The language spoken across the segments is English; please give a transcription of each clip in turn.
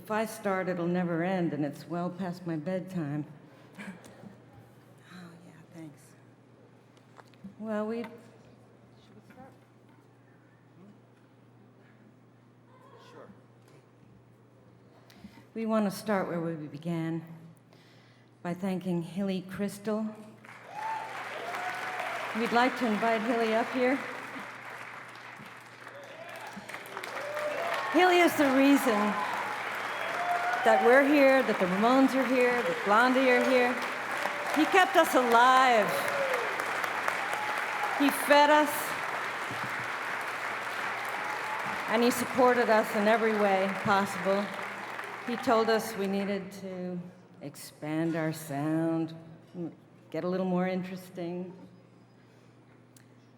If I start, it'll never end, and it's well past my bedtime. Oh, yeah, thanks. Well, should we start? Sure. We want to start where we began, by thanking Hilly Crystal. We'd like to invite Hilly up here. Hilly is the reason that we're here, that the Ramones are here, that Blondie are here. He kept us alive. He fed us, and he supported us in every way possible. He told us we needed to expand our sound, get a little more interesting.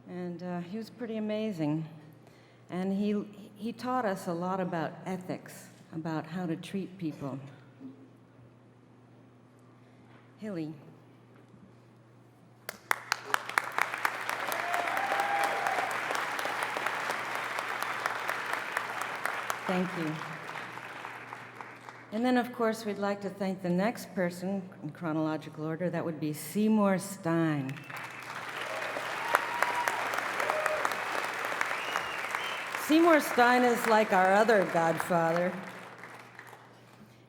And he was pretty amazing. And he taught us a lot about ethics, about how to treat people. Hilly. Thank you. And then, of course, we'd like to thank the next person in chronological order. That would be Seymour Stein. Seymour Stein is like our other godfather.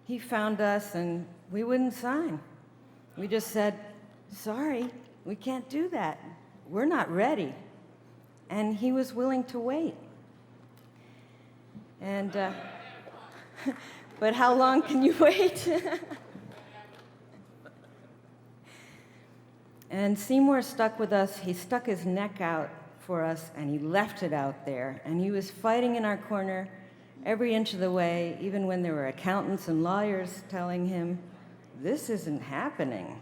He found us and we wouldn't sign. We just said, sorry, we can't do that. We're not ready. And he was willing to wait. And, but how long can you wait? And Seymour stuck with us. He stuck his neck out for us, and he left it out there. And he was fighting in our corner every inch of the way, even when there were accountants and lawyers telling him, this isn't happening.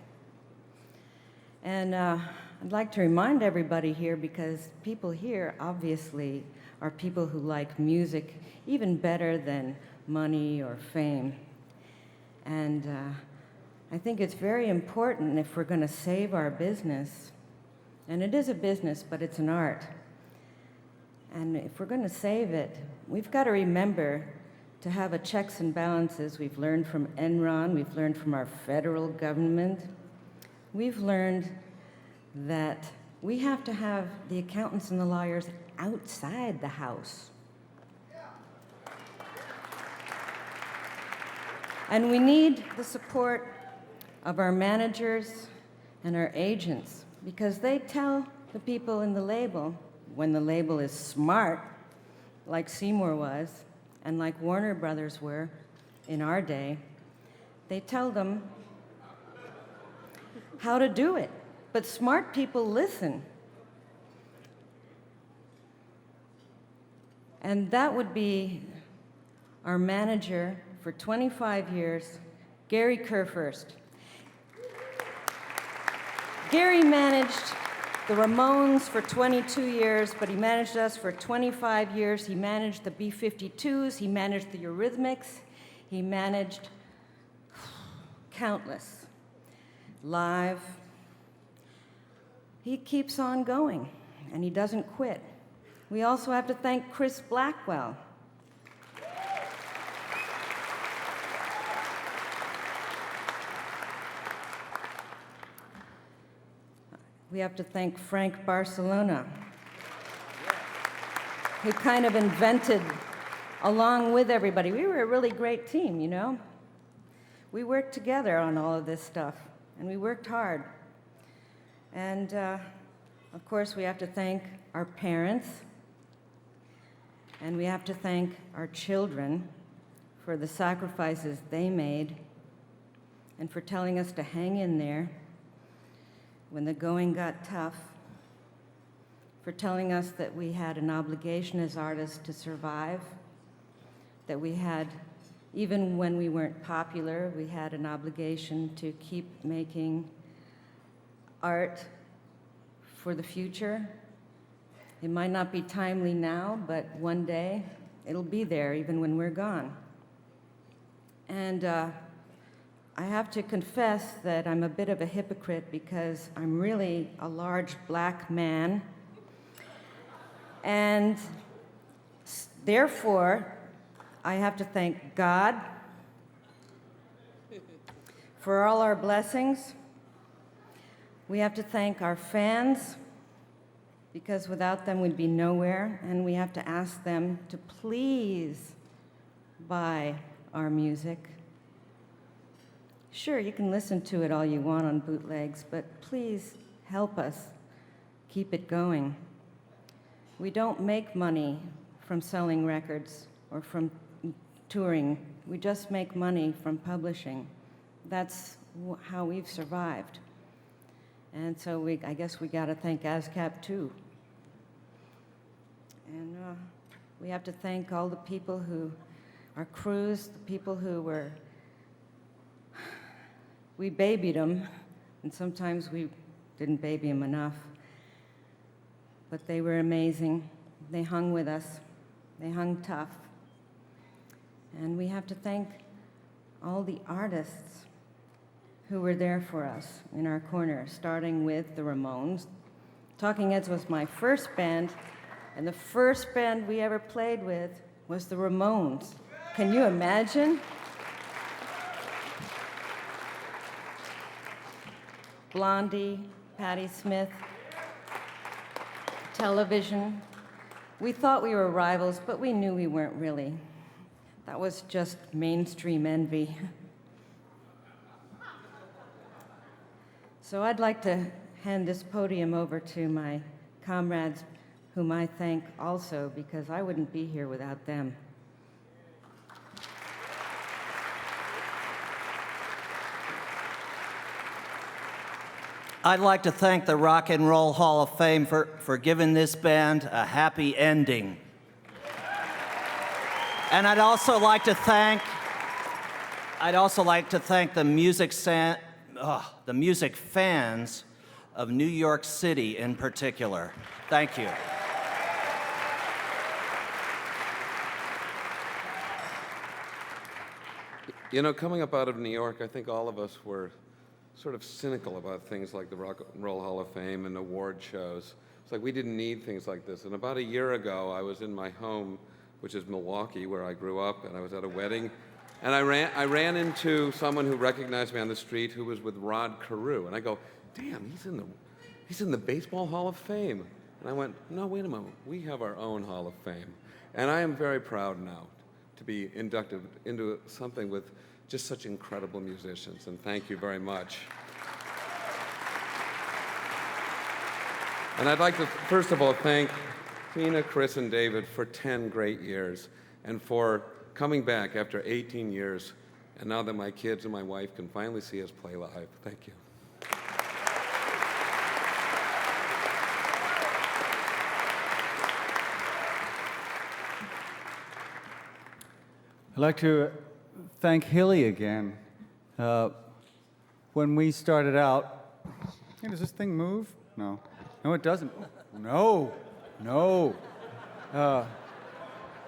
And I'd like to remind everybody here, because people here obviously are people who like music even better than money or fame. And I think it's very important if we're going to save our business. And it is a business, but it's an art. And if we're going to save it, we've got to remember to have a checks and balances. We've learned from Enron, we've learned from our federal government. We've learned that we have to have the accountants and the lawyers outside the house. And we need the support of our managers and our agents, because they tell the people in the label, when the label is smart, like Seymour was, and like Warner Brothers were in our day, they tell them how to do it. But smart people listen. And that would be our manager for 25 years, Gary Kurfürst. Gary managed the Ramones for 22 years, but he managed us for 25 years. He managed the B-52s, he managed the Eurythmics, he managed countless live. He keeps on going, and he doesn't quit. We also have to thank Chris Blackwell. We have to thank Frank Barcelona, who kind of invented, along with everybody. We were a really great team, you know? We worked together on all of this stuff, and we worked hard. And, of course, we have to thank our parents, and we have to thank our children for the sacrifices they made and for telling us to hang in there when the going got tough, for telling us that we had an obligation as artists to survive, that we had, even when we weren't popular, we had an obligation to keep making art for the future. It might not be timely now, but one day it'll be there even when we're gone. And I have to confess that I'm a bit of a hypocrite because I'm really a large black man. And therefore, I have to thank God For all our blessings, we have to thank our fans, because without them we'd be nowhere, and we have to ask them to please buy our music. Sure, you can listen to it all you want on bootlegs, but please help us keep it going. We don't make money from selling records or from touring. We just make money from publishing. That's how we've survived. And so I guess we got to thank ASCAP too. And we have to thank all the people who, our crews, the people who we babied them, and sometimes we didn't baby them enough. But they were amazing. They hung with us. They hung tough. And we have to thank all the artists who were there for us in our corner, starting with the Ramones. Talking Heads was my first band, and the first band we ever played with was the Ramones. Can you imagine? Blondie, Patti Smith, Television. We thought we were rivals, but we knew we weren't really. That was just mainstream envy. So I'd like to hand this podium over to my comrades, whom I thank also, because I wouldn't be here without them. I'd like to thank the Rock and Roll Hall of Fame for giving this band a happy ending. And I'd also like to thank the music fans of New York City in particular. Thank you. You know, coming up out of New York, I think all of us were sort of cynical about things like the Rock and Roll Hall of Fame and award shows. It's like we didn't need things like this. And about a year ago, I was in my home, which is Milwaukee, where I grew up, and I was at a wedding. And I ran into someone who recognized me on the street who was with Rod Carew. And I go, damn, he's in the Baseball Hall of Fame. And I went, no, wait a moment, we have our own Hall of Fame. And I am very proud now to be inducted into something with just such incredible musicians, and thank you very much. And I'd like to, first of all, thank Tina, Chris, and David for 10 great years, and for coming back after 18 years, and now that my kids and my wife can finally see us play live. Thank you. I'd like to thank Hilly again. When we started out, hey, does this thing move? No. No, it doesn't. No. I'd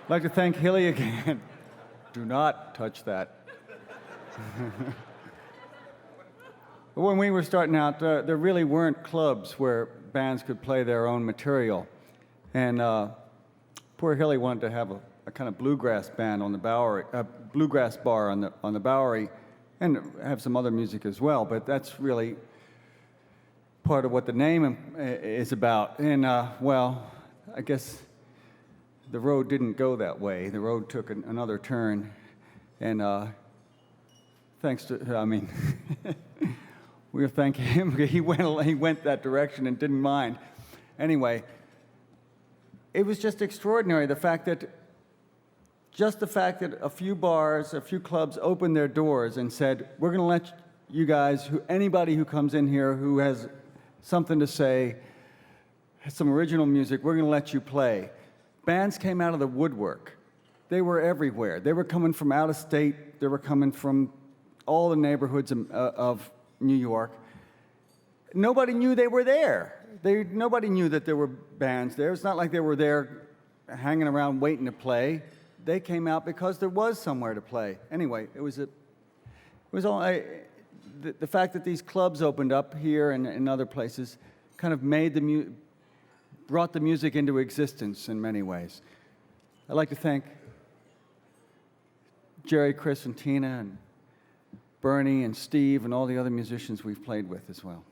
like to thank Hilly again. Do not touch that. When we were starting out, there really weren't clubs where bands could play their own material. And poor Hilly wanted to have a kind of bluegrass band on the Bowery, bluegrass bar on the Bowery, and have some other music as well. But that's really part of what the name is about. And well, I guess the road didn't go that way. The road took another turn, and thanks to, I mean, we were thanking him. He went that direction and didn't mind. Anyway, it was just extraordinary, the fact that a few bars, a few clubs opened their doors and said, we're going to let you guys, anybody who comes in here who has something to say, has some original music, we're going to let you play. Bands came out of the woodwork. They were everywhere. They were coming from out of state. They were coming from all the neighborhoods of New York. Nobody knew they were there. Nobody knew that there were bands there. It's not like they were there hanging around waiting to play. They came out because there was somewhere to play. Anyway, the fact that these clubs opened up here and in other places kind of brought the music into existence in many ways. I'd like to thank Jerry, Chris, and Tina, and Bernie and Steve and all the other musicians we've played with as well.